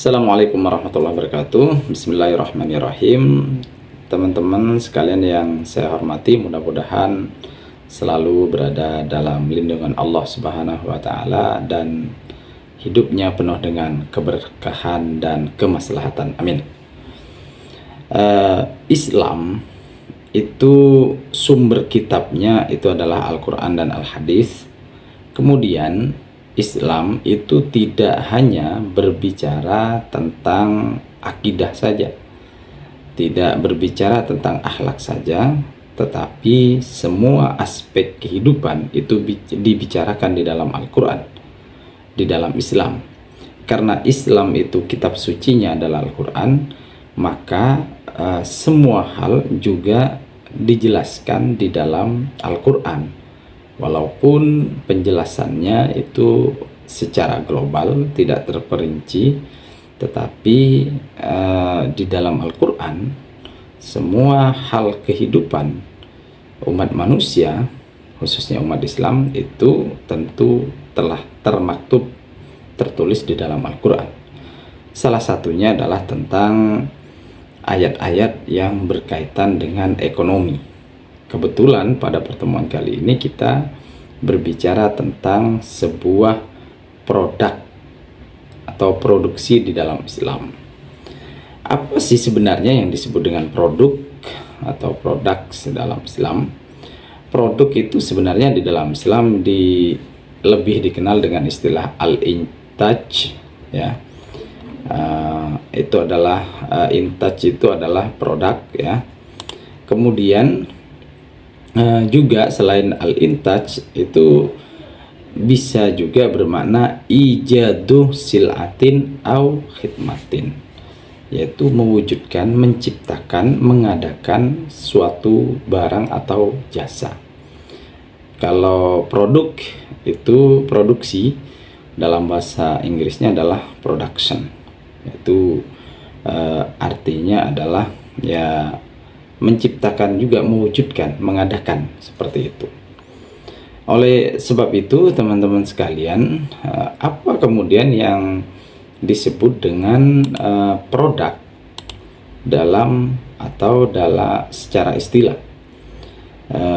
Assalamualaikum warahmatullahi wabarakatuh. Bismillahirrahmanirrahim. Teman-teman sekalian yang saya hormati, mudah-mudahan selalu berada dalam lindungan Allah Subhanahu wa Ta'ala dan hidupnya penuh dengan keberkahan dan kemaslahatan. Amin. Islam itu sumber kitabnya itu adalah Al-Quran dan Al-Hadis. Kemudian Islam itu tidak hanya berbicara tentang akidah saja, tidak berbicara tentang akhlak saja, tetapi semua aspek kehidupan itu dibicarakan di dalam Al-Quran, di dalam Islam. Karena Islam itu kitab sucinya adalah Al-Quran, maka semua hal juga dijelaskan di dalam Al-Quran. Walaupun penjelasannya itu secara global tidak terperinci, tetapi di dalam Al-Quran semua hal kehidupan umat manusia, khususnya umat Islam, itu tentu telah termaktub, tertulis di dalam Al-Quran. Salah satunya adalah tentang ayat-ayat yang berkaitan dengan ekonomi. Kebetulan pada pertemuan kali ini kita berbicara tentang sebuah produk atau produksi di dalam Islam. Apa sih sebenarnya yang disebut dengan produk atau produk dalam Islam? Produk itu sebenarnya di dalam Islam lebih dikenal dengan istilah al-intaj, ya. Itu adalah intaj itu adalah produk, ya. Kemudian juga selain al-intaj itu bisa juga bermakna ijadu sil'atin au khidmatin, yaitu mewujudkan, menciptakan, mengadakan suatu barang atau jasa. Kalau produk itu produksi, dalam bahasa Inggrisnya adalah production, itu artinya adalah ya menciptakan juga mewujudkan, mengadakan, seperti itu. Oleh sebab itu teman-teman sekalian, apa kemudian yang disebut dengan produk dalam secara istilah?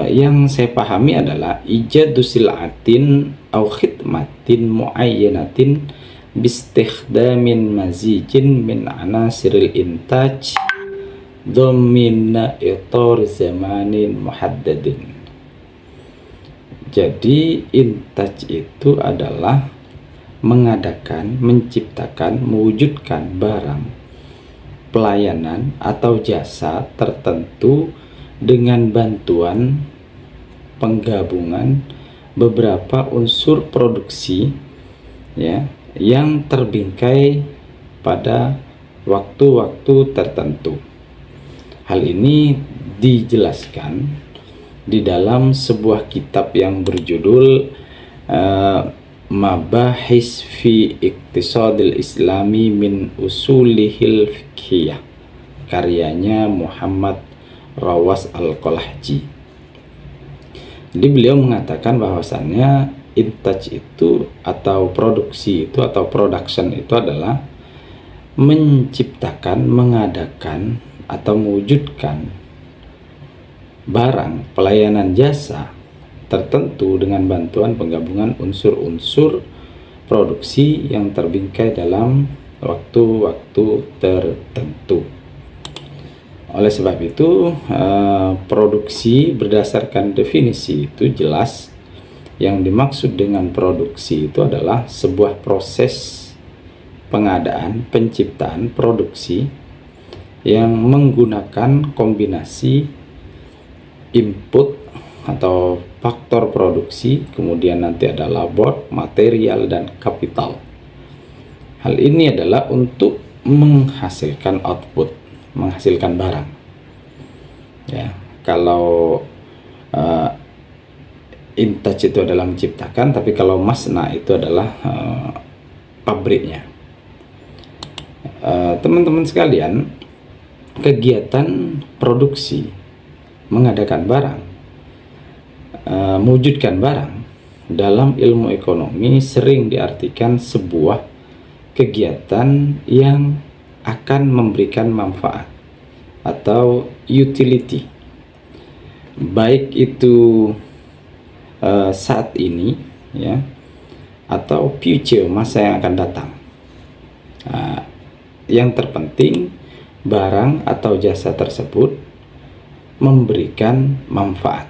Yang saya pahami adalah ijadu sil'atin au khidmatin muayyanatin bistikhdamin mazijin min anasiril intaj dhamina itar zamanin muhaddadin. Jadi intaj itu adalah mengadakan, menciptakan, mewujudkan barang, pelayanan atau jasa tertentu dengan bantuan penggabungan beberapa unsur produksi, ya, yang terbingkai pada waktu-waktu tertentu. Hal ini dijelaskan di dalam sebuah kitab yang berjudul Mabahis fi Iqtisadil Islami min Usulihil Fiqhiyah, karyanya Muhammad Rawas Al-Qalahji. Jadi beliau mengatakan bahwasannya intaj itu atau produksi itu atau production itu adalah menciptakan, mengadakan atau mewujudkan barang, pelayanan, jasa tertentu dengan bantuan penggabungan unsur-unsur produksi yang terbingkai dalam waktu-waktu tertentu. Oleh sebab itu, produksi berdasarkan definisi itu jelas. Yang dimaksud dengan produksi itu adalah sebuah proses pengadaan, penciptaan, produksi yang menggunakan kombinasi input atau faktor produksi, kemudian nanti ada labor, material, dan kapital. Hal ini adalah untuk menghasilkan output, menghasilkan barang. Ya, kalau intaj itu adalah menciptakan, tapi kalau masna itu adalah pabriknya. Teman-teman sekalian, kegiatan produksi, mengadakan barang, mewujudkan barang dalam ilmu ekonomi sering diartikan sebuah kegiatan yang akan memberikan manfaat atau utility, baik itu saat ini ya, atau future, masa yang akan datang. Yang terpenting barang atau jasa tersebut memberikan manfaat.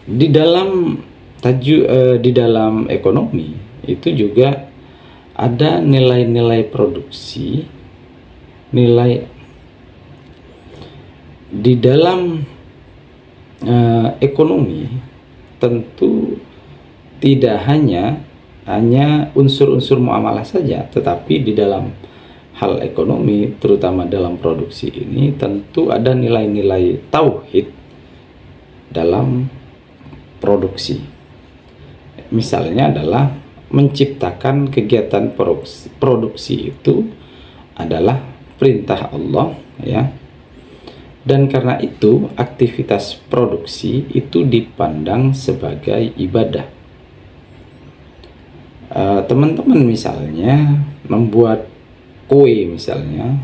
Di dalam ekonomi itu juga ada nilai-nilai produksi, nilai di dalam ekonomi tentu tidak hanya unsur-unsur muamalah saja, tetapi di dalam hal ekonomi, terutama dalam produksi ini, tentu ada nilai-nilai tauhid dalam produksi. Misalnya adalah menciptakan kegiatan produksi itu adalah perintah Allah ya. Dan karena itu aktivitas produksi itu dipandang sebagai ibadah. Teman-teman misalnya membuat kue, misalnya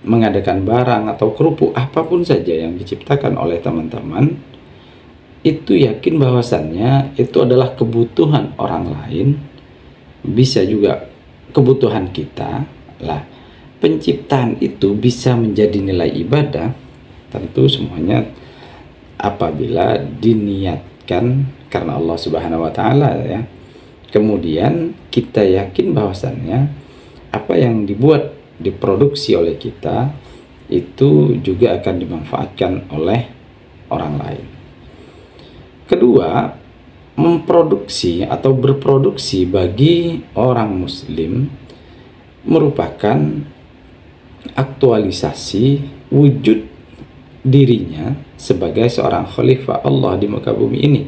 mengadakan barang atau kerupuk, apapun saja yang diciptakan oleh teman-teman, itu yakin bahwasannya itu adalah kebutuhan orang lain, bisa juga kebutuhan kita lah. Penciptaan itu bisa menjadi nilai ibadah tentu semuanya apabila diniatkan karena Allah Subhanahu wa taala ya. Kemudian kita yakin bahwasannya apa yang diproduksi oleh kita itu juga akan dimanfaatkan oleh orang lain. Kedua, memproduksi atau berproduksi bagi orang muslim merupakan aktualisasi wujud dirinya sebagai seorang khalifah Allah di muka bumi ini,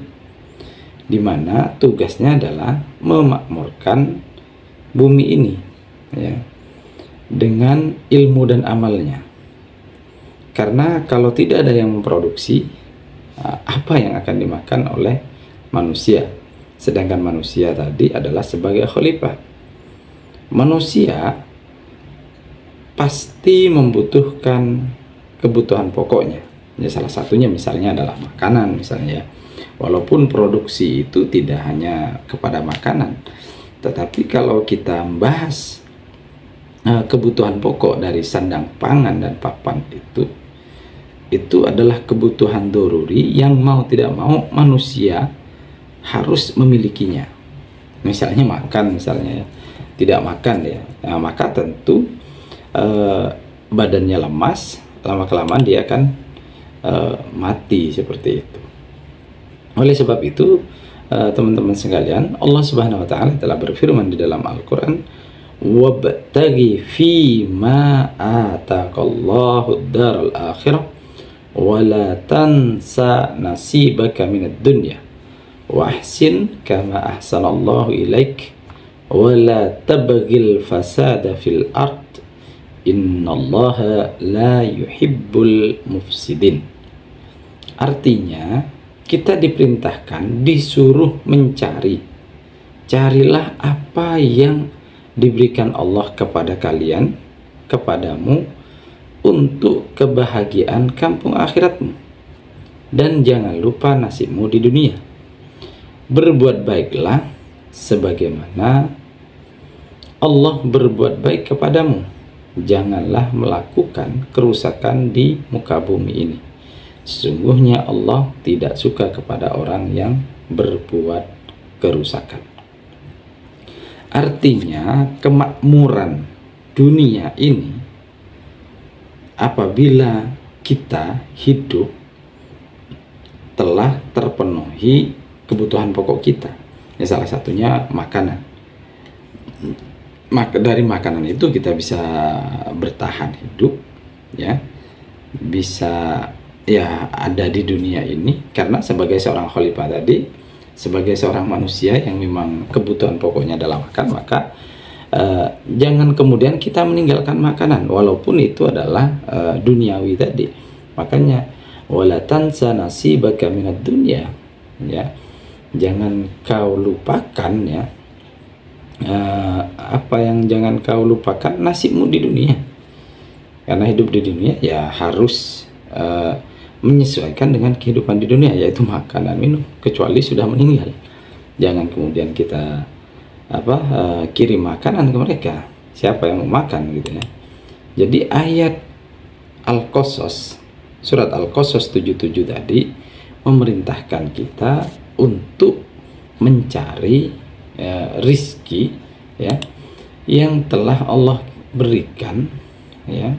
di mana tugasnya adalah memakmurkan bumi ini ya, dengan ilmu dan amalnya. Karena kalau tidak ada yang memproduksi, apa yang akan dimakan oleh manusia? Sedangkan manusia tadi adalah sebagai khalifah. Manusia pasti membutuhkan kebutuhan pokoknya ya, salah satunya misalnya adalah makanan misalnya. Walaupun produksi itu tidak hanya kepada makanan, tetapi kalau kita membahas kebutuhan pokok dari sandang pangan dan papan itu adalah kebutuhan doruri yang mau tidak mau manusia harus memilikinya. Misalnya makan, misalnya tidak makan ya, nah, maka tentu badannya lemas, lama-kelamaan dia akan mati seperti itu. Oleh sebab itu teman-teman sekalian, Allah Subhanahu wa taala telah berfirman di dalam Al-Qur'an, wabtaghi fi ma ataqallahu ad-daral akhirah wa la tansa nasibaka minad dunya wa ahsin kama ahsanallahu ilaik wa la tabghil fasada fil ard innallaha la yuhibbul mufsidin. Artinya kita diperintahkan, disuruh mencari, carilah apa yang diberikan Allah kepada kalian, kepadamu, untuk kebahagiaan kampung akhiratmu, dan jangan lupa nasibmu di dunia. Berbuat baiklah sebagaimana Allah berbuat baik kepadamu, janganlah melakukan kerusakan di muka bumi ini. Sesungguhnya Allah tidak suka kepada orang yang berbuat kerusakan. Artinya kemakmuran dunia ini apabila kita hidup telah terpenuhi kebutuhan pokok kita ya, salah satunya makanan. Dari makanan itu kita bisa bertahan hidup ya, bisa ya ada di dunia ini. Karena sebagai seorang khalifah tadi, sebagai seorang manusia yang memang kebutuhan pokoknya adalah makan, maka jangan kemudian kita meninggalkan makanan walaupun itu adalah duniawi tadi. Makanya wala tansa nasibaka minad dunya ya, jangan kau lupakan ya, apa yang jangan kau lupakan, nasibmu di dunia. Karena hidup di dunia ya harus menyesuaikan dengan kehidupan di dunia, yaitu makan dan minum, kecuali sudah meninggal. Jangan kemudian kita kirim makanan ke mereka, siapa yang mau makan gitu ya. Jadi ayat Al-Qasas, surat Al-Qasas 77 tadi memerintahkan kita untuk mencari rizki ya yang telah Allah berikan ya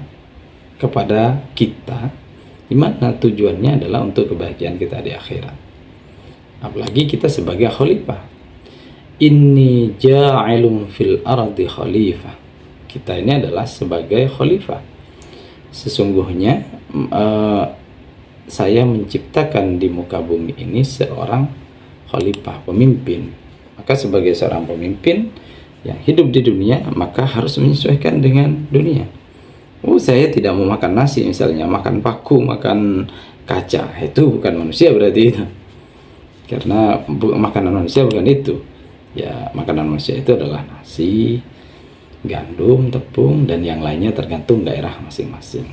kepada kita, dimana tujuannya adalah untuk kebahagiaan kita di akhirat. Apalagi kita sebagai khalifah, inni ja'ilun fil ardi khalifah, kita ini adalah sebagai khalifah. Sesungguhnya saya menciptakan di muka bumi ini seorang khalifah, pemimpin. Maka sebagai seorang pemimpin yang hidup di dunia, maka harus menyesuaikan dengan dunia. Saya tidak mau makan nasi misalnya, makan paku, makan kaca, itu bukan manusia berarti itu. Karena makanan manusia bukan itu. Ya, makanan manusia itu adalah nasi, gandum, tepung, dan yang lainnya tergantung daerah masing-masing.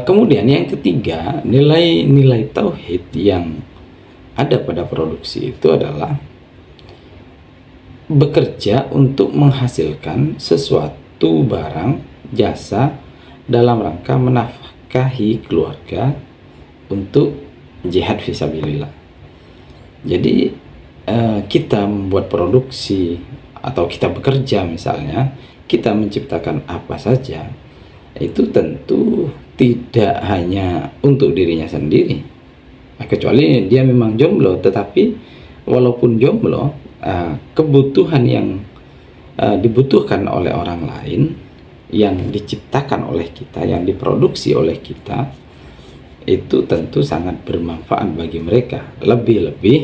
Kemudian yang ketiga, nilai-nilai tauhid yang ada pada produksi itu adalah bekerja untuk menghasilkan sesuatu barang, jasa dalam rangka menafkahi keluarga untuk jihad fisabilillah. Jadi kita membuat produksi atau kita bekerja misalnya, kita menciptakan apa saja, itu tentu tidak hanya untuk dirinya sendiri, kecuali dia memang jomblo. Tetapi walaupun jomblo, kebutuhan yang dibutuhkan oleh orang lain, yang diciptakan oleh kita, yang diproduksi oleh kita, itu tentu sangat bermanfaat bagi mereka. Lebih-lebih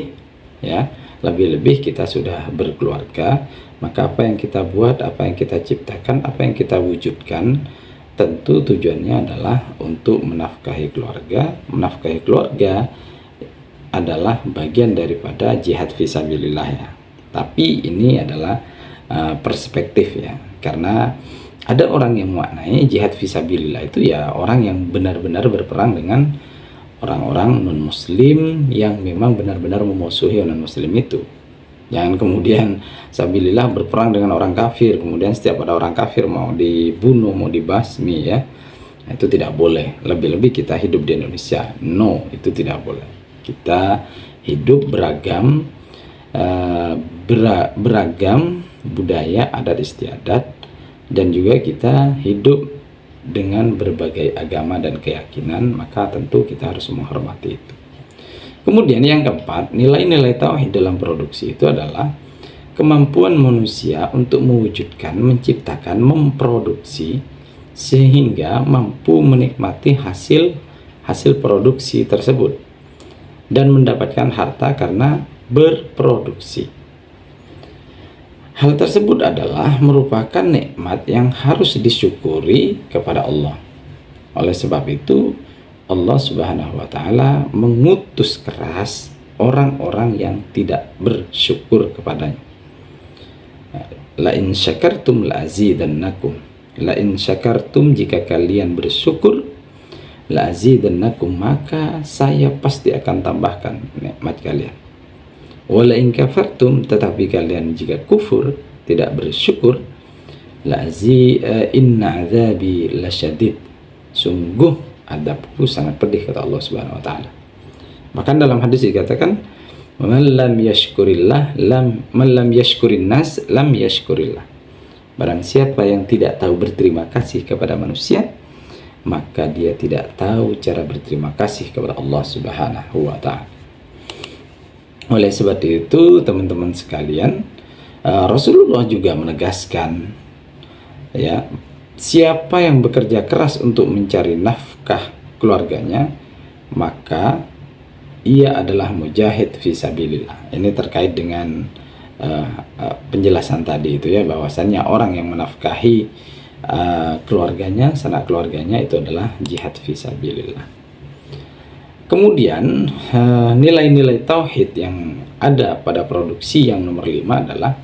ya, lebih-lebih kita sudah berkeluarga, maka apa yang kita buat, apa yang kita ciptakan, apa yang kita wujudkan, tentu tujuannya adalah untuk menafkahi keluarga. Menafkahi keluarga adalah bagian daripada jihad fisabilillah ya. Tapi ini adalah perspektif ya, karena ada orang yang memaknai jihad fisabilillah itu ya orang yang benar-benar berperang dengan orang-orang non muslim yang memang benar-benar memusuhi non muslim itu. Jangan kemudian sabilillah berperang dengan orang kafir, kemudian setiap ada orang kafir mau dibunuh, mau dibasmi ya, itu tidak boleh. Lebih-lebih kita hidup di Indonesia, no, itu tidak boleh. Kita hidup beragam, beragam budaya, adat istiadat, dan juga kita hidup dengan berbagai agama dan keyakinan, maka tentu kita harus menghormati itu. Kemudian yang keempat, nilai-nilai tauhid dalam produksi itu adalah kemampuan manusia untuk mewujudkan, menciptakan, memproduksi sehingga mampu menikmati hasil produksi tersebut dan mendapatkan harta karena berproduksi. Hal tersebut adalah merupakan nikmat yang harus disyukuri kepada Allah. Oleh sebab itu, Allah Subhanahu wa Ta'ala mengutus keras orang-orang yang tidak bersyukur kepadanya. La in syakartum la azidannakum. La in syakartum, jika kalian bersyukur, la azidannakum, maka saya pasti akan tambahkan nikmat kalian. Wala in kafartum, tetapi kalian jika kufur, tidak bersyukur, inna azabi lasyadid, sungguh adabku sangat pedih, kata Allah Subhanahu wa Ta'ala. Bahkan dalam hadis dikatakan, man lam yashkurillah man lam yashkurin nas lam yashkurillah. Barang siapa yang tidak tahu berterima kasih kepada manusia, maka dia tidak tahu cara berterima kasih kepada Allah Subhanahu wa Ta'ala. Oleh sebab itu, teman-teman sekalian, Rasulullah juga menegaskan ya, siapa yang bekerja keras untuk mencari nafkah keluarganya, maka ia adalah mujahid fisabilillah. Ini terkait dengan penjelasan tadi itu ya, bahwasannya orang yang menafkahi keluarganya, sanak keluarganya, itu adalah jihad fisabilillah. Kemudian nilai-nilai tauhid yang ada pada produksi yang nomor 5 adalah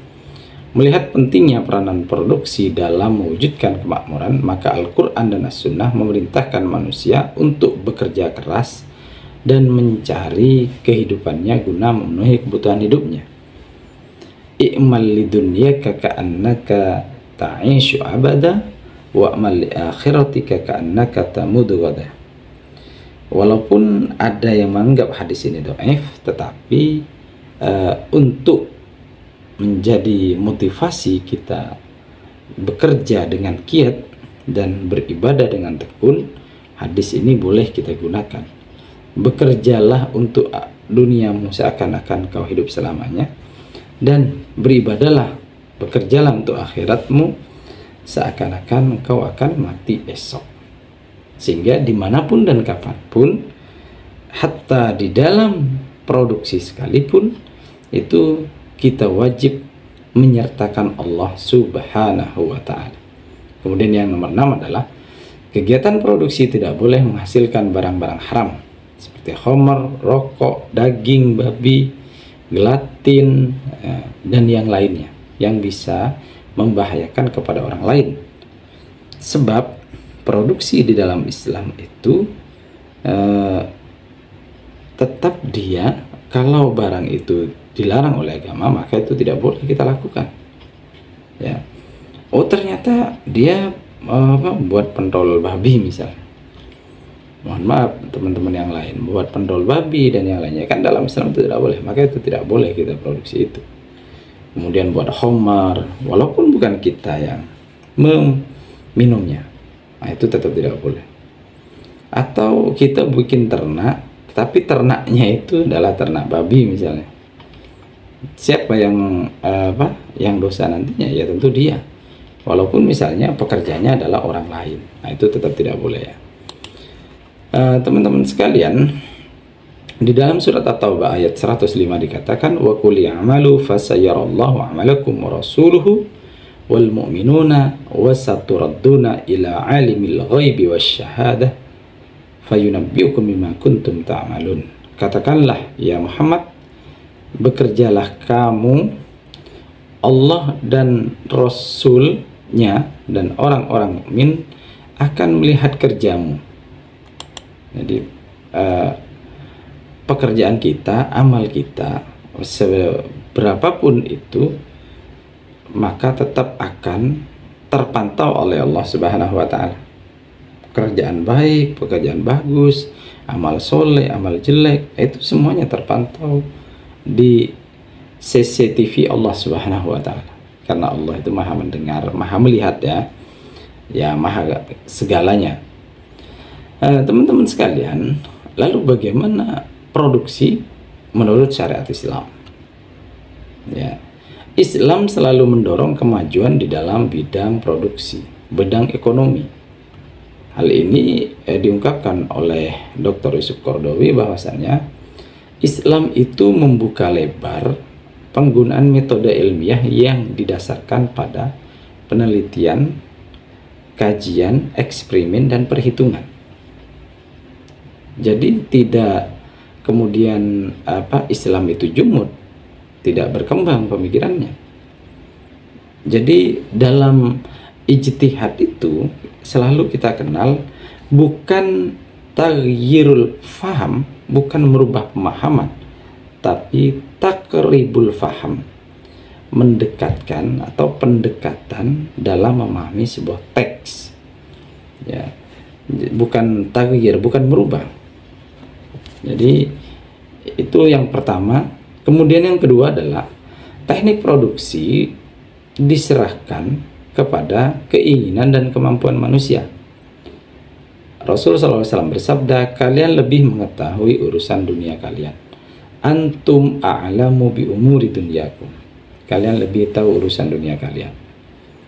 melihat pentingnya peranan produksi dalam mewujudkan kemakmuran, maka Al-Quran dan As-Sunnah memerintahkan manusia untuk bekerja keras dan mencari kehidupannya guna memenuhi kebutuhan hidupnya. I'mal lidunyaka ka'annaka ta'ishu abada wa'mal li akhiratika ka'annaka tamudu ghadah. Walaupun ada yang menganggap hadis ini dhaif, tetapi untuk menjadi motivasi kita bekerja dengan giat dan beribadah dengan tekun, hadis ini boleh kita gunakan. Bekerjalah untuk duniamu seakan-akan kau hidup selamanya, dan beribadahlah, bekerjalah untuk akhiratmu seakan-akan kau akan mati esok. Sehingga dimanapun dan kapanpun, hatta di dalam produksi sekalipun, itu kita wajib menyertakan Allah Subhanahu wa Ta'ala. Kemudian yang nomor 6 adalah kegiatan produksi tidak boleh menghasilkan barang-barang haram seperti khamar, rokok, daging babi, gelatin, dan yang lainnya yang bisa membahayakan kepada orang lain. Sebab produksi di dalam Islam itu tetap dia, kalau barang itu dilarang oleh agama, maka itu tidak boleh kita lakukan. Ya, oh ternyata dia buat pentol babi misalnya. Mohon maaf teman-teman yang lain, buat pentol babi dan yang lainnya, kan dalam Islam itu tidak boleh, maka itu tidak boleh kita produksi itu. Kemudian buat khamar, walaupun bukan kita yang meminumnya, nah itu tetap tidak boleh. Atau kita bikin ternak, tapi ternaknya itu adalah ternak babi misalnya. Siapa yang yang dosa nantinya? Ya tentu dia. Walaupun misalnya pekerjanya adalah orang lain, nah itu tetap tidak boleh ya. Teman-teman sekalian, di dalam surat At-Taubah ayat 105 dikatakan, wa qul i'malu fasayarallahu a'malakum wa rasuluhu wal mu'minuna wasaturadduna ila alimil ghaibi wasyahadah fayunabbiukum bima kuntum ta'malun. Katakanlah ya Muhammad, bekerjalah kamu, Allah dan Rasulnya dan orang-orang mukmin akan melihat kerjamu. Jadi pekerjaan kita, amal kita, seberapapun itu, maka tetap akan terpantau oleh Allah Subhanahu wa Ta'ala. Pekerjaan baik, pekerjaan bagus, amal soleh, amal jelek, itu semuanya terpantau di CCTV Allah Subhanahu wa Ta'ala. Karena Allah itu maha mendengar, maha melihat ya maha segalanya. Teman-teman sekalian, lalu bagaimana produksi menurut syariat Islam? Ya, Islam selalu mendorong kemajuan di dalam bidang produksi, bidang ekonomi. Hal ini diungkapkan oleh Dr. Yusuf Qaradawi bahwasannya Islam itu membuka lebar penggunaan metode ilmiah yang didasarkan pada penelitian, kajian, eksperimen, dan perhitungan. Jadi tidak kemudian Islam itu jumud, tidak berkembang pemikirannya. Jadi dalam ijtihad itu selalu kita kenal bukan taghyirul faham, bukan merubah pemahaman, tapi takribul faham, mendekatkan atau pendekatan dalam memahami sebuah teks. Ya, bukan taghyir, bukan merubah. Jadi itu yang pertama. Kemudian yang kedua adalah teknik produksi diserahkan kepada keinginan dan kemampuan manusia. Rasulullah SAW bersabda, kalian lebih mengetahui urusan dunia kalian. Antum a'lamu bi umuri dunyakum. Kalian lebih tahu urusan dunia kalian.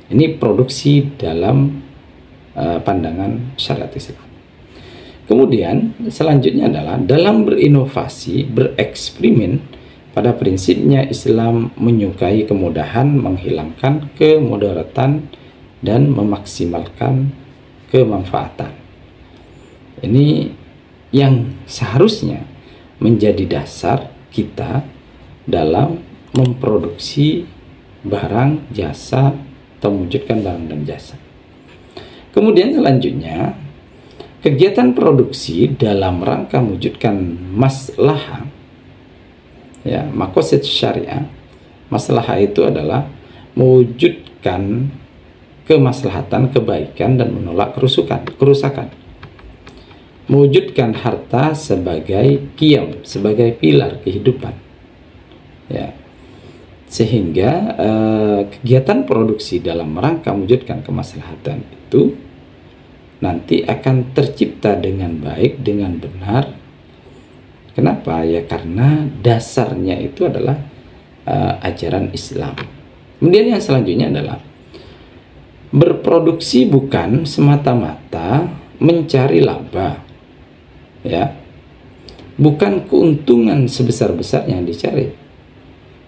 Ini produksi dalam pandangan syariat Islam. Kemudian selanjutnya adalah dalam berinovasi, bereksperimen, pada prinsipnya Islam menyukai kemudahan, menghilangkan kemudaratan, dan memaksimalkan kemanfaatan. Ini yang seharusnya menjadi dasar kita dalam memproduksi barang, jasa, atau mewujudkan barang dan jasa. Kemudian selanjutnya, kegiatan produksi dalam rangka mewujudkan maslahah, ya, maqasid syariah. Maslahah itu adalah mewujudkan kemaslahatan, kebaikan, dan menolak kerusakan. Mewujudkan harta sebagai qiyam, sebagai pilar kehidupan, ya. Sehingga kegiatan produksi dalam rangka mewujudkan kemaslahatan itu nanti akan tercipta dengan baik, dengan benar. Kenapa? Ya karena dasarnya itu adalah ajaran Islam. Kemudian yang selanjutnya adalah berproduksi bukan semata-mata mencari laba, ya, bukan keuntungan sebesar-besar yang dicari.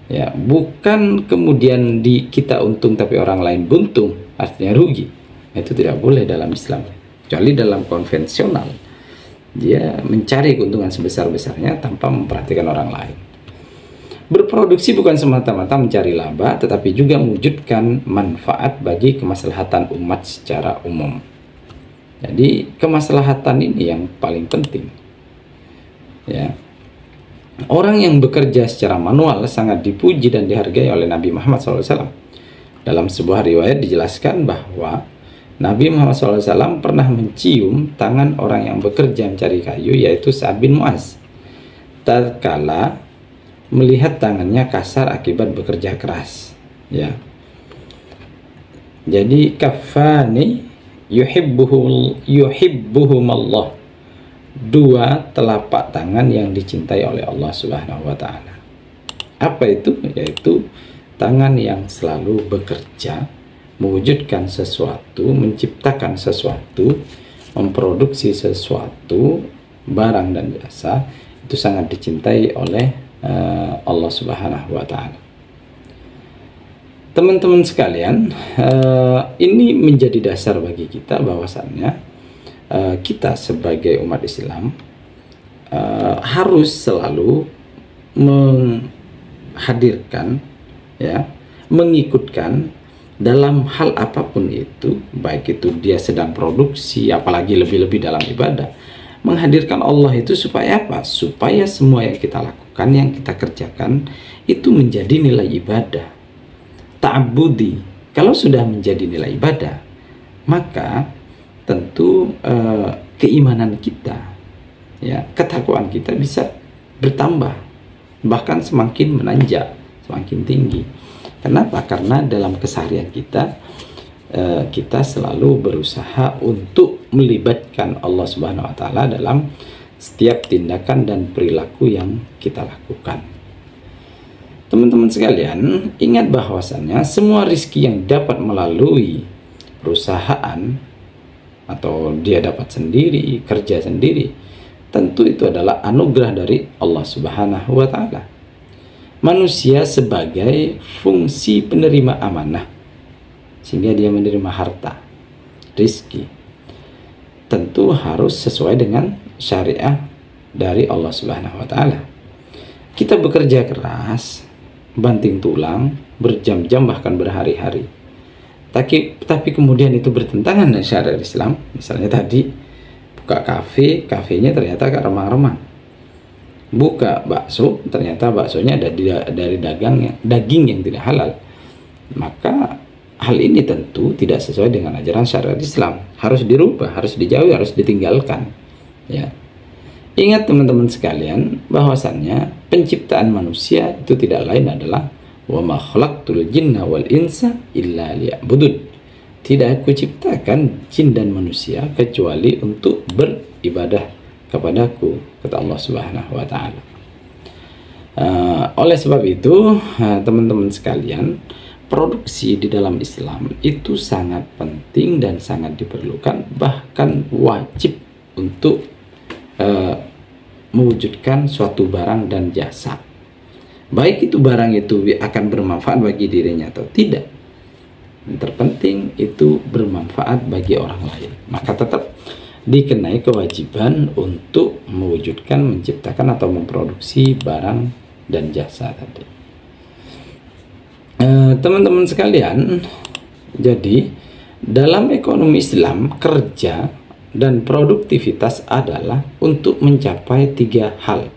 Ya, bukan kemudian kita untung tapi orang lain buntung, artinya rugi. Itu tidak boleh dalam Islam. Kecuali dalam konvensional, dia mencari keuntungan sebesar-besarnya tanpa memperhatikan orang lain. Berproduksi bukan semata-mata mencari laba, tetapi juga mewujudkan manfaat bagi kemaslahatan umat secara umum. Jadi kemaslahatan ini yang paling penting, ya. Orang yang bekerja secara manual sangat dipuji dan dihargai oleh Nabi Muhammad SAW. Dalam sebuah riwayat dijelaskan bahwa Nabi Muhammad SAW pernah mencium tangan orang yang bekerja mencari kayu, yaitu Sa'ad bin Mu'az, tatkala melihat tangannya kasar akibat bekerja keras, ya. Jadi kafani yuhibbuhum Allah, dua telapak tangan yang dicintai oleh Allah Subhanahu wa Ta'ala. Apa itu? Yaitu tangan yang selalu bekerja, mewujudkan sesuatu, menciptakan sesuatu, memproduksi sesuatu, barang dan jasa, itu sangat dicintai oleh Allah Subhanahu wa Ta'ala. Teman-teman sekalian, ini menjadi dasar bagi kita bahwasannya kita sebagai umat Islam harus selalu menghadirkan, ya, mengikutkan dalam hal apapun itu, baik itu dia sedang produksi, apalagi lebih-lebih dalam ibadah, menghadirkan Allah itu supaya apa? Supaya semua yang kita lakukan, yang kita kerjakan itu menjadi nilai ibadah, ta'abbudi. Kalau sudah menjadi nilai ibadah, maka tentu keimanan kita, ya, ketakwaan kita bisa bertambah, bahkan semakin menanjak, semakin tinggi. Kenapa? Karena dalam keseharian kita, kita selalu berusaha untuk melibatkan Allah Subhanahu wa Ta'ala dalam setiap tindakan dan perilaku yang kita lakukan. Teman-teman sekalian, ingat bahwasannya semua rizki yang dapat melalui perusahaan atau dia dapat sendiri, kerja sendiri, tentu itu adalah anugerah dari Allah Subhanahu wa Ta'ala. Manusia sebagai fungsi penerima amanah, sehingga dia menerima harta, rizki, tentu harus sesuai dengan syariah dari Allah Subhanahu wa Ta'ala. Kita bekerja keras, banting tulang, berjam-jam bahkan berhari-hari, tapi kemudian itu bertentangan dengan syariat Islam. Misalnya tadi buka kafe, kafenya ternyata remang-remang. Buka bakso, ternyata baksonya ada dari daging yang tidak halal. Maka hal ini tentu tidak sesuai dengan ajaran syariat Islam. Harus dirubah, harus dijauhi, harus ditinggalkan, ya. Ingat teman-teman sekalian bahwasannya penciptaan manusia itu tidak lain adalah wa ma khalaqtul jinna wal insa illa liya'budun. Tidak aku ciptakan jin dan manusia kecuali untuk beribadah kepadaku, kata Allah Subhanahu wa Ta'ala. Oleh sebab itu, teman-teman sekalian, produksi di dalam Islam itu sangat penting dan sangat diperlukan, bahkan wajib untuk mewujudkan suatu barang dan jasa. Baik itu barang itu akan bermanfaat bagi dirinya atau tidak, yang terpenting itu bermanfaat bagi orang lain. Maka tetap dikenai kewajiban untuk mewujudkan, menciptakan atau memproduksi barang dan jasa tadi. Teman-teman sekalian, jadi dalam ekonomi Islam, kerja dan produktivitas adalah untuk mencapai 3 hal.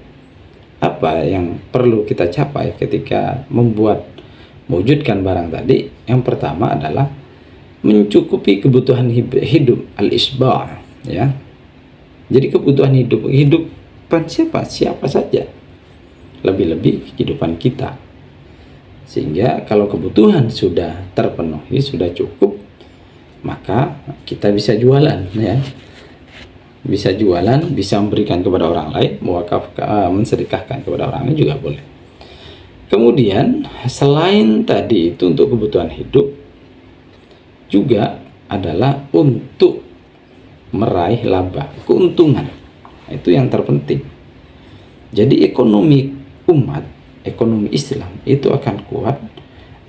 Apa yang perlu kita capai ketika mewujudkan barang tadi? Yang pertama adalah mencukupi kebutuhan hidup, al-isba', ya. Jadi kebutuhan hidup siapa saja, lebih-lebih kehidupan kita. Sehingga kalau kebutuhan sudah terpenuhi, sudah cukup, maka kita bisa jualan, ya. Bisa jualan, bisa memberikan kepada orang lain, mensedekahkan kepada orang lain juga boleh. Kemudian selain tadi itu untuk kebutuhan hidup, juga adalah untuk meraih laba, keuntungan. Itu yang terpenting. Jadi ekonomi umat, ekonomi Islam itu akan kuat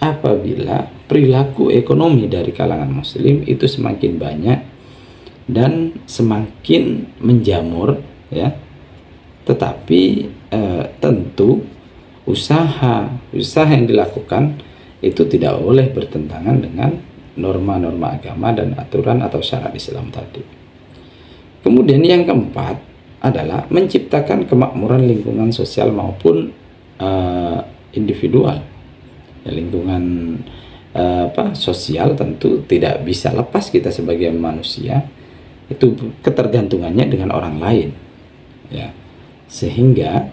apabila perilaku ekonomi dari kalangan muslim itu semakin banyak dan semakin menjamur, ya. Tetapi tentu usaha yang dilakukan itu tidak boleh bertentangan dengan norma-norma agama dan aturan atau syariat Islam tadi. Kemudian yang keempat adalah menciptakan kemakmuran lingkungan sosial maupun individual. Ya, lingkungan sosial tentu tidak bisa lepas kita sebagai manusia, itu ketergantungannya dengan orang lain, ya. Sehingga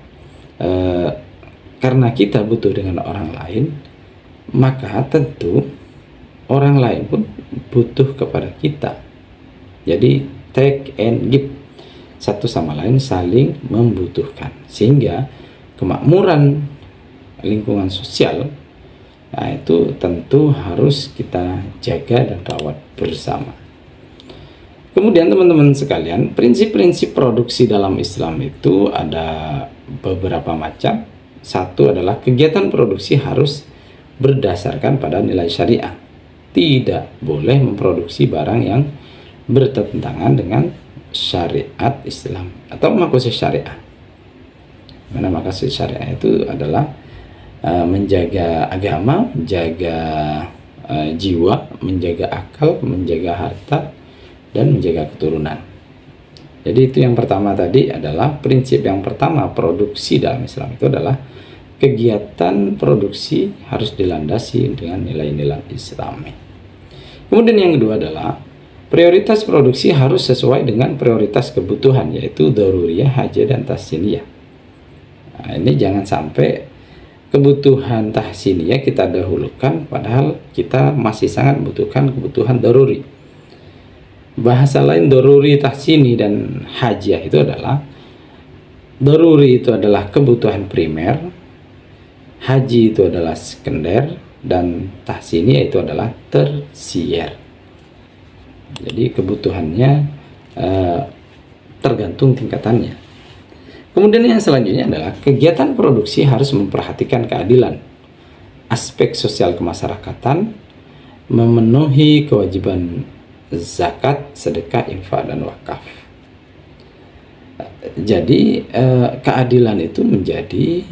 karena kita butuh dengan orang lain, maka tentu orang lain pun butuh kepada kita. Jadi take and give, satu sama lain saling membutuhkan, sehingga kemakmuran lingkungan sosial, nah, itu tentu harus kita jaga dan rawat bersama. Kemudian teman-teman sekalian, prinsip-prinsip produksi dalam Islam itu ada beberapa macam. Satu adalah kegiatan produksi harus berdasarkan pada nilai syariah. Tidak boleh memproduksi barang yang bertentangan dengan syariat Islam atau maksud syariah. Mana maksud syariah itu adalah menjaga agama, menjaga jiwa, menjaga akal, menjaga harta, dan menjaga keturunan. Jadi itu yang pertama tadi adalah prinsip yang pertama produksi dalam Islam itu adalah kegiatan produksi harus dilandasi dengan nilai-nilai Islami. Kemudian yang kedua adalah prioritas produksi harus sesuai dengan prioritas kebutuhan, yaitu daruriyah, hajah, dan tahsiniyah. Nah, ini jangan sampai kebutuhan tahsiniyah kita dahulukan padahal kita masih sangat membutuhkan kebutuhan daruri. Bahasa lain daruri, tahsini, dan hajah itu adalah daruri itu adalah kebutuhan primer, haji itu adalah sekunder, dan tahsini itu adalah tersier. Jadi kebutuhannya tergantung tingkatannya. Kemudian yang selanjutnya adalah kegiatan produksi harus memperhatikan keadilan, aspek sosial kemasyarakatan, memenuhi kewajiban zakat, sedekah, infak, dan wakaf. Jadi keadilan itu menjadi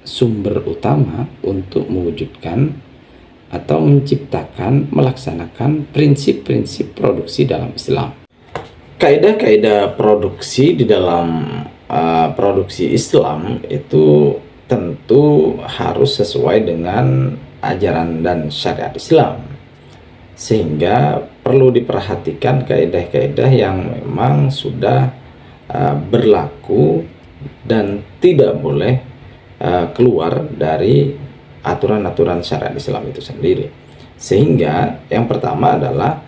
sumber utama untuk mewujudkan atau menciptakan, melaksanakan prinsip-prinsip produksi dalam Islam. Kaidah-kaidah produksi di dalam produksi Islam itu tentu harus sesuai dengan ajaran dan syariat Islam, sehingga perlu diperhatikan kaidah-kaidah yang memang sudah berlaku dan tidak boleh keluar dari aturan-aturan syariat Islam itu sendiri. Sehingga yang pertama adalah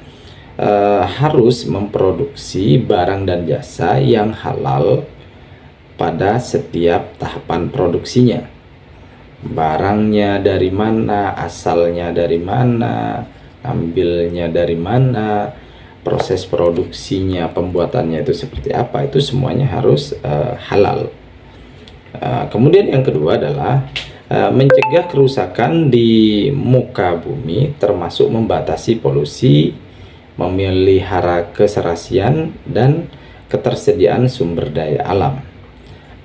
harus memproduksi barang dan jasa yang halal pada setiap tahapan produksinya. Barangnya dari mana, asalnya dari mana, ambilnya dari mana, proses produksinya, pembuatannya itu seperti apa, itu semuanya harus halal. Kemudian yang kedua adalah mencegah kerusakan di muka bumi, termasuk membatasi polusi memelihara keserasian dan ketersediaan sumber daya alam.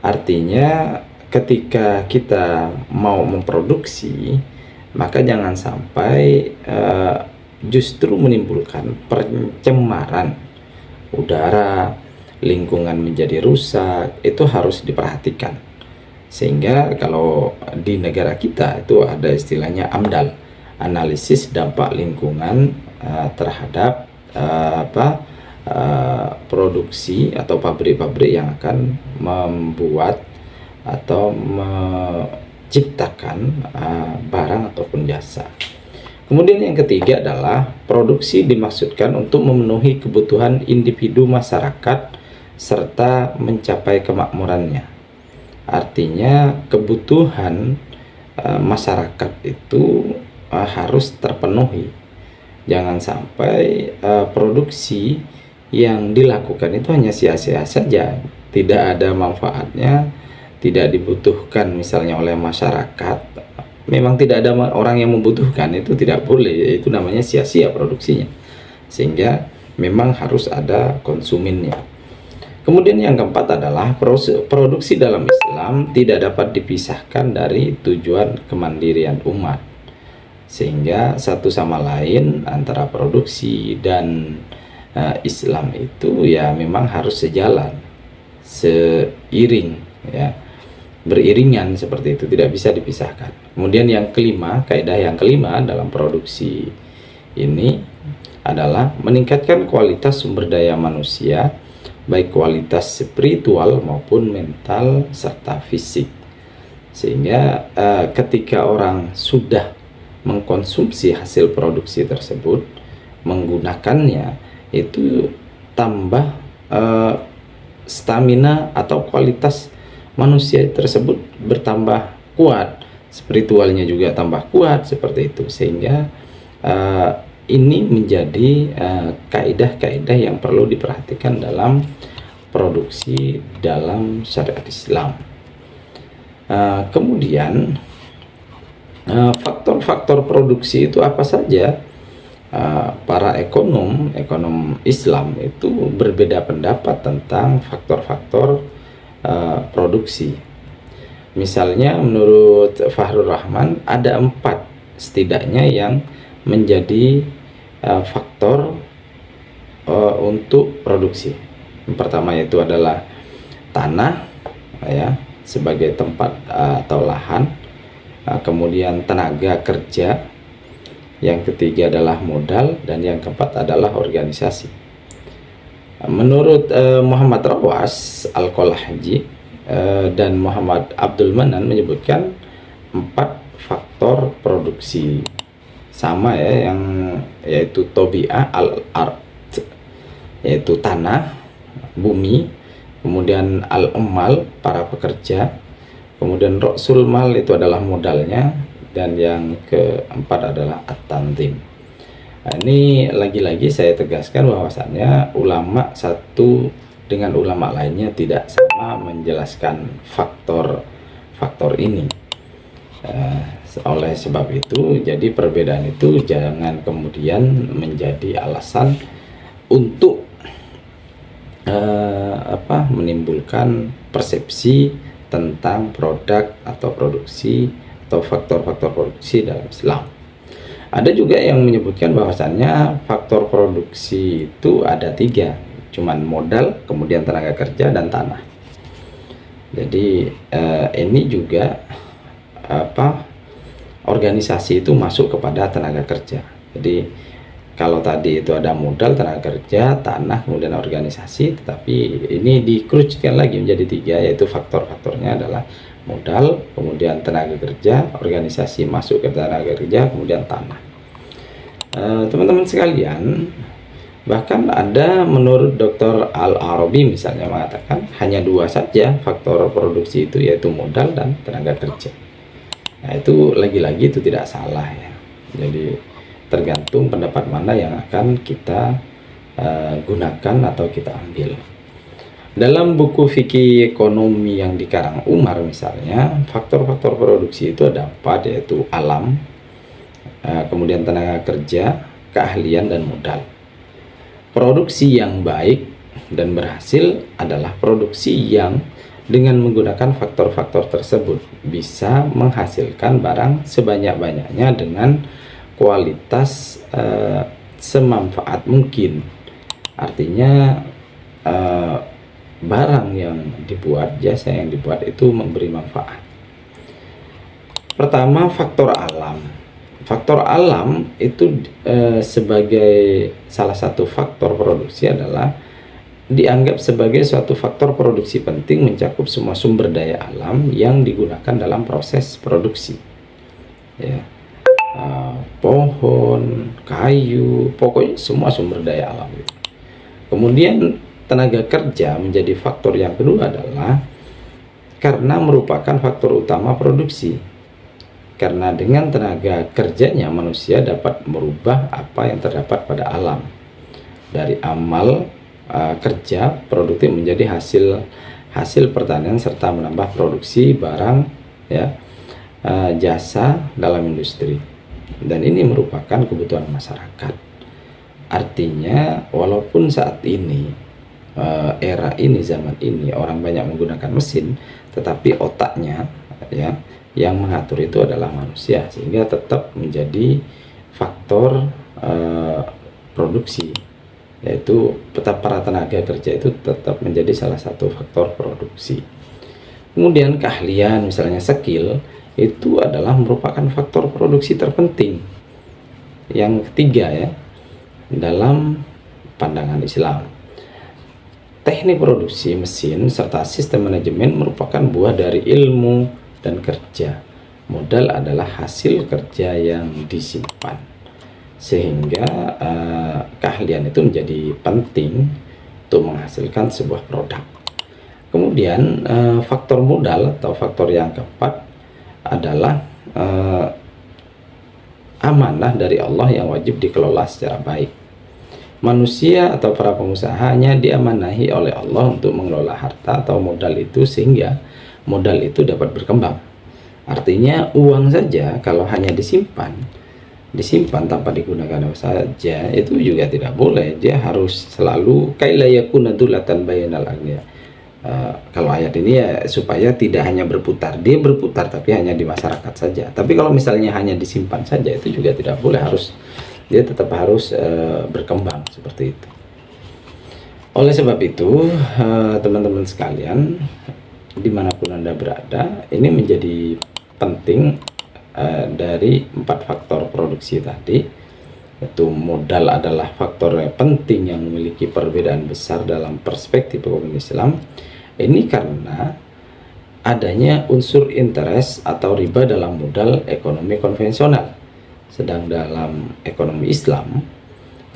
Artinya ketika kita mau memproduksi, maka jangan sampai justru menimbulkan pencemaran udara, lingkungan menjadi rusak. Itu harus diperhatikan. Sehingga kalau di negara kita itu ada istilahnya AMDAL, analisis dampak lingkungan terhadap produksi atau pabrik-pabrik yang akan membuat atau menciptakan barang ataupun jasa. Kemudian yang ketiga adalah produksi dimaksudkan untuk memenuhi kebutuhan individu masyarakat serta mencapai kemakmurannya. Artinya kebutuhan masyarakat itu harus terpenuhi. Jangan sampai produksi yang dilakukan itu hanya sia-sia saja, tidak ada manfaatnya, tidak dibutuhkan misalnya oleh masyarakat. Memang tidak ada orang yang membutuhkan, itu tidak boleh, itu namanya sia-sia produksinya. Sehingga memang harus ada konsumennya. Kemudian yang keempat adalah produksi dalam Islam tidak dapat dipisahkan dari tujuan kemandirian umat. Sehingga satu sama lain antara produksi dan Islam itu ya memang harus sejalan, seiring, ya, beriringan seperti itu, tidak bisa dipisahkan. Kemudian yang kelima, kaidah yang kelima dalam produksi ini adalah meningkatkan kualitas sumber daya manusia, baik kualitas spiritual maupun mental serta fisik. Sehingga ketika orang sudah mengkonsumsi hasil produksi tersebut, menggunakannya, itu tambah stamina atau kualitas manusia tersebut bertambah kuat, spiritualnya juga tambah kuat seperti itu. Sehingga ini menjadi kaidah-kaidah yang perlu diperhatikan dalam produksi dalam syariat Islam. Kemudian faktor-faktor produksi itu apa saja? Para ekonom Islam itu berbeda pendapat tentang faktor-faktor produksi. Misalnya menurut Fahrul Rahman ada 4 setidaknya yang menjadi faktor untuk produksi. Yang pertama itu adalah tanah, ya, sebagai tempat atau lahan. Kemudian tenaga kerja, yang ketiga adalah modal, dan yang keempat adalah organisasi. Menurut Muhammad Rawas Al-Qolhaji dan Muhammad Abdul Manan menyebutkan 4 faktor produksi sama, ya, yang yaitu tobi'ah, al-ard, yaitu tanah, bumi, kemudian al-emal, para pekerja, kemudian Rasul Mal itu adalah modalnya, dan yang keempat adalah at-tanzim. Nah, ini lagi-lagi saya tegaskan bahwasannya ulama satu dengan ulama lainnya tidak sama menjelaskan faktor-faktor ini. Oleh sebab itu, jadi perbedaan itu jangan kemudian menjadi alasan untuk menimbulkan persepsi tentang produk atau produksi atau faktor-faktor produksi dalam Islam. Ada juga yang menyebutkan bahwasannya faktor produksi itu ada 3, cuman modal, kemudian tenaga kerja, dan tanah. Jadi ini juga organisasi itu masuk kepada tenaga kerja. Jadi kalau tadi itu ada modal, tenaga kerja, tanah, kemudian organisasi, tetapi ini dikerucutkan lagi menjadi 3, yaitu faktor-faktornya adalah modal, kemudian tenaga kerja, organisasi masuk ke tenaga kerja, kemudian tanah. Teman-teman sekalian, bahkan ada menurut Dr. Al-Arabi misalnya mengatakan hanya 2 saja faktor produksi itu, yaitu modal dan tenaga kerja. Nah, itu lagi-lagi itu tidak salah, ya. Jadi tergantung pendapat mana yang akan kita gunakan atau kita ambil. Dalam buku fikih ekonomi yang dikarang Umar misalnya, faktor-faktor produksi itu ada 4, yaitu alam, kemudian tenaga kerja, keahlian, dan modal. Produksi yang baik dan berhasil adalah produksi yang dengan menggunakan faktor-faktor tersebut bisa menghasilkan barang sebanyak-banyaknya dengan kualitas semanfaat mungkin. Artinya barang yang dibuat, jasa yang dibuat itu memberi manfaat. Pertama, faktor alam. Faktor alam itu sebagai salah satu faktor produksi adalah dianggap sebagai suatu faktor produksi penting, mencakup semua sumber daya alam yang digunakan dalam proses produksi. Ya, pohon, kayu, pokoknya semua sumber daya alam. Kemudian tenaga kerja menjadi faktor yang kedua adalah karena merupakan faktor utama produksi. Karena dengan tenaga kerjanya manusia dapat merubah apa yang terdapat pada alam. Dari amal kerja produktif menjadi hasil pertanian serta menambah produksi barang, ya, jasa dalam industri. Dan ini merupakan kebutuhan masyarakat. Artinya walaupun saat ini era ini, zaman ini orang banyak menggunakan mesin, tetapi otaknya, ya, yang mengatur itu adalah manusia, sehingga tetap menjadi faktor produksi, yaitu para tenaga kerja itu tetap menjadi salah satu faktor produksi. Kemudian keahlian, misalnya skill, itu adalah merupakan faktor produksi terpenting. Yang ketiga, ya, dalam pandangan Islam, teknik produksi mesin serta sistem manajemen merupakan buah dari ilmu dan kerja. Modal adalah hasil kerja yang disimpan, sehingga keahlian itu menjadi penting untuk menghasilkan sebuah produk. Kemudian faktor modal atau faktor yang keempat adalah amanah dari Allah yang wajib dikelola secara baik. Manusia atau para pengusaha hanya diamanahi oleh Allah untuk mengelola harta atau modal itu sehingga modal itu dapat berkembang. Artinya uang saja kalau hanya disimpan tanpa digunakan saja itu juga tidak boleh. Dia harus selalu kailayakuna dulatan bainal agniya. Kalau ayat ini ya supaya tidak hanya berputar, dia berputar tapi hanya di masyarakat saja. Tapi kalau misalnya hanya disimpan saja itu juga tidak boleh, dia tetap harus berkembang seperti itu. Oleh sebab itu teman-teman sekalian, dimanapun Anda berada, ini menjadi penting dari 4 faktor produksi tadi. Itu modal adalah faktor yang penting yang memiliki perbedaan besar dalam perspektif hukum Islam. Ini karena adanya unsur interest atau riba dalam modal ekonomi konvensional. Sedang dalam ekonomi Islam,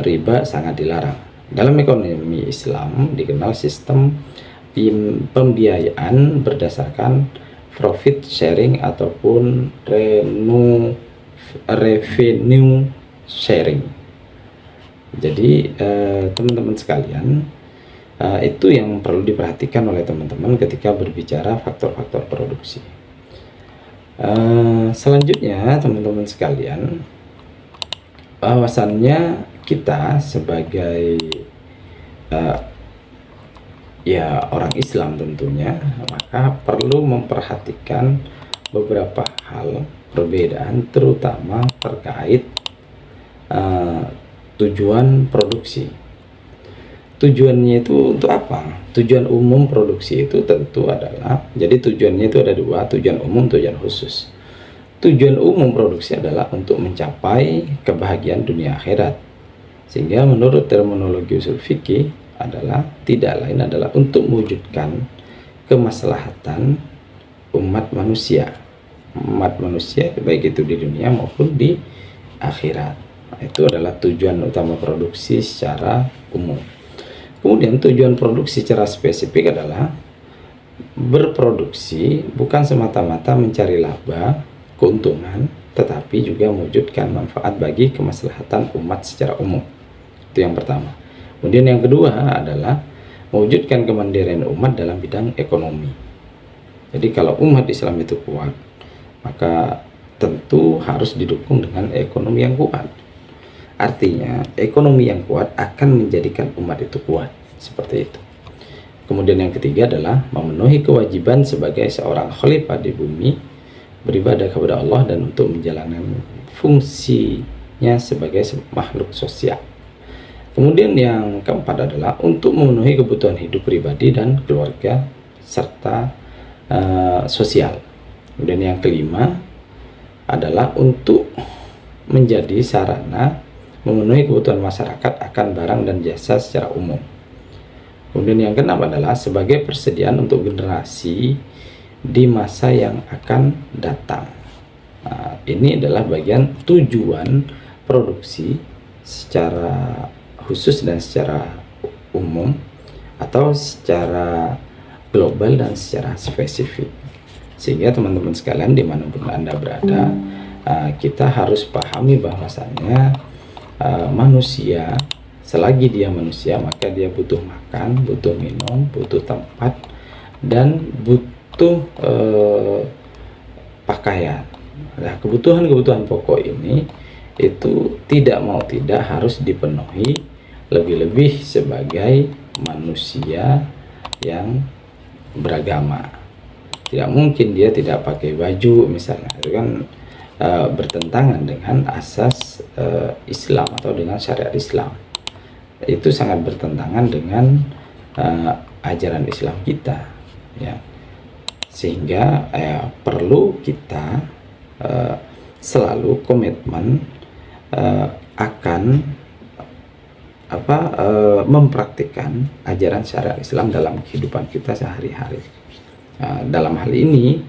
riba sangat dilarang. Dalam ekonomi Islam dikenal sistem pembiayaan berdasarkan profit sharing ataupun revenue sharing. Jadi teman-teman sekalian, itu yang perlu diperhatikan oleh teman-teman ketika berbicara faktor-faktor produksi. Selanjutnya teman-teman sekalian, bahwasannya kita sebagai ya orang Islam tentunya, maka perlu memperhatikan beberapa hal perbedaan, terutama terkait tujuan produksi. Tujuannya itu untuk apa? Tujuan umum produksi itu tentu adalah, jadi tujuannya itu ada 2, tujuan umum, tujuan khusus. Tujuan umum produksi adalah untuk mencapai kebahagiaan dunia akhirat, sehingga menurut terminologi usul fikih adalah tidak lain adalah untuk mewujudkan kemaslahatan umat manusia baik itu di dunia maupun di akhirat. Itu adalah tujuan utama produksi secara umum. Kemudian tujuan produksi secara spesifik adalah berproduksi bukan semata-mata mencari laba, keuntungan, tetapi juga mewujudkan manfaat bagi kemaslahatan umat secara umum. Itu yang pertama. Kemudian yang kedua adalah mewujudkan kemandirian umat dalam bidang ekonomi. Jadi kalau umat Islam itu kuat, maka tentu harus didukung dengan ekonomi yang kuat. Artinya ekonomi yang kuat akan menjadikan umat itu kuat, seperti itu. Kemudian yang ketiga adalah memenuhi kewajiban sebagai seorang khalifah di bumi, beribadah kepada Allah dan untuk menjalankan fungsinya sebagai makhluk sosial. Kemudian yang keempat adalah untuk memenuhi kebutuhan hidup pribadi dan keluarga serta sosial. Kemudian yang kelima adalah untuk menjadi sarana memenuhi kebutuhan masyarakat akan barang dan jasa secara umum. Kemudian yang keenam adalah sebagai persediaan untuk generasi di masa yang akan datang. Nah, ini adalah bagian tujuan produksi secara khusus dan secara umum, atau secara global dan secara spesifik. Sehingga teman-teman sekalian dimanapun Anda berada, kita harus pahami bahwasannya manusia, selagi dia manusia, maka dia butuh makan, butuh minum, butuh tempat, dan butuh pakaian. Nah, kebutuhan-kebutuhan pokok ini itu tidak mau tidak harus dipenuhi, lebih-lebih sebagai manusia yang beragama. Tidak mungkin dia tidak pakai baju misalnya, itu kan bertentangan dengan asas Islam atau dengan syariat Islam. Itu sangat bertentangan dengan ajaran Islam kita, ya. Sehingga perlu kita selalu komitmen akan mempraktikkan ajaran syariat Islam dalam kehidupan kita sehari-hari. Dalam hal ini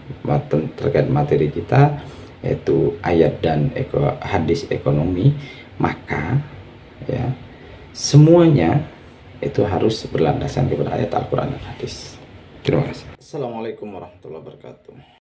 terkait materi kita, yaitu ayat dan hadis ekonomi, maka ya semuanya itu harus berlandasan kepada ayat Al-Quran dan hadis. Terima kasih. Assalamualaikum warahmatullahi wabarakatuh.